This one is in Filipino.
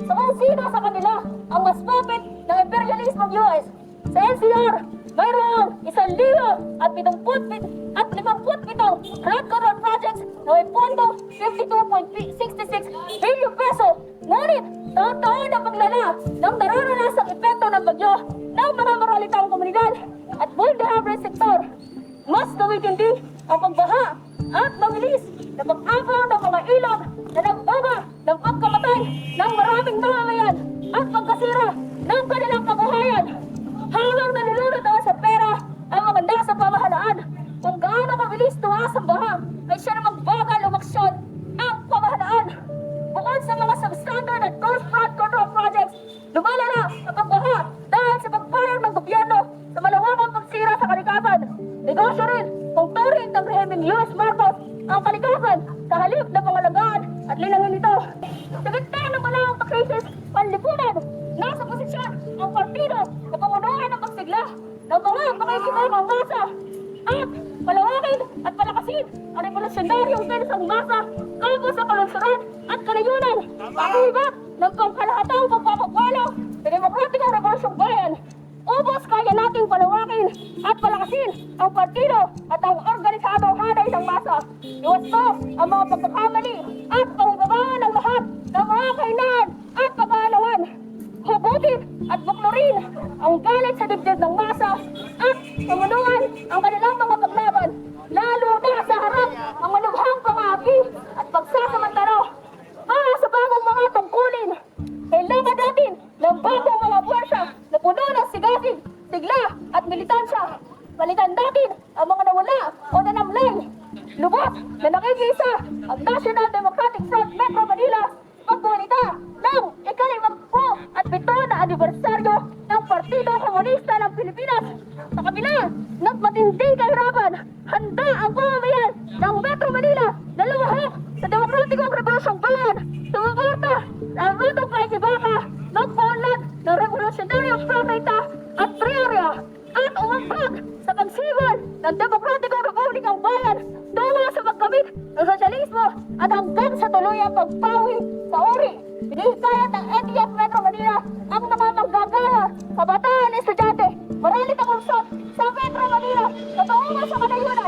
sa kung sino sa kanila ang mas mapit ng imperialismong US. Sa NCR, mayroong 1,057 flood control projects na may pondo 52.66 billion peso. Ngunit, taon-taon ang paglala ng nararanasang epekto ng bagyo ng mga maralitang komunidad at vulnerable sektor. Mas tumitindi ang pagbaha at mabilis na pag-apaw ng mga ilog na nagbuga ng pagkamatay ng maraming mamamayan at pagkasira ng kanilang kabuhayan. Habang nalulunod sa pera ang mga nasa pamahalaan, kung gaano kabilis tumaas ang baha, ay siya na magbagal umaksyon ang pamahalaan. Bukod sa mga substandard at coast flood control projects, lumalala ang pagbaha dahil sa pagpayag ng gobyerno sa malawakang pagsira sa kalikasan. Negosyo rin kung turing ng rehimeng US Marcos ang kalikasan sa halip na pangalagaan at linangin ito. Sa gitna ng malawang krisis panlipunan, nasa posisyon ang partido na pamunuan ng pagsigla ng mga pakikibang masa at palawakin at palakasin ang revolusyonaryong kinisang masa kaupo sa kalunsuran at kalayunan. Pakibat ng pangkalahatang pagpapagwalo sa demokratikong revolusyong bayan. Ubos kaya nating palawakin at palakasin ang partido at ang organisadong hanay ng masa. Iwasto ang mga pagkakamali at pangbabaan ng lahat ng mga kahinaan at pag-aalawan. Hugutin at buklurin ang galit sa dibdib ng masa at pamunuan ang kanilang mga paglaban, lalo na sa harap ang malubhang pang-aapi at pagsasamantala. Para sa bagong mga tungkulin, kailangan natin ng bagong mga puwersa na puno ng sigasig, sigla at militansya. Palitan natin ang mga nawala o nanamlay. Lubos na nakikisa ang National Democratic Front Metro Manila pagkulit ng ika-57 na anibersaryo ng Partido Komunista ng Pilipinas. Sa kabila ng matinding kahirapan, handa ang pamamayan ng Metro Manila na lumahok sa demokratikong revolusyong bayan, sumuporta sa rutong pakikibaka, magpaunlad ng revolusyonaryong propeta at priorya, at umampag sa pagsibol ng Demokratikong Republikang Bayan tungo sa pagkamit ng sosyalismo at hanggang sa tuluyang pagpawi sa uri. Hinihikayat ng NDF Metro Manila ang mga manggagala, kabataan, estudyante, marami na kursot sa Metro Manila na tungo sa kanayunan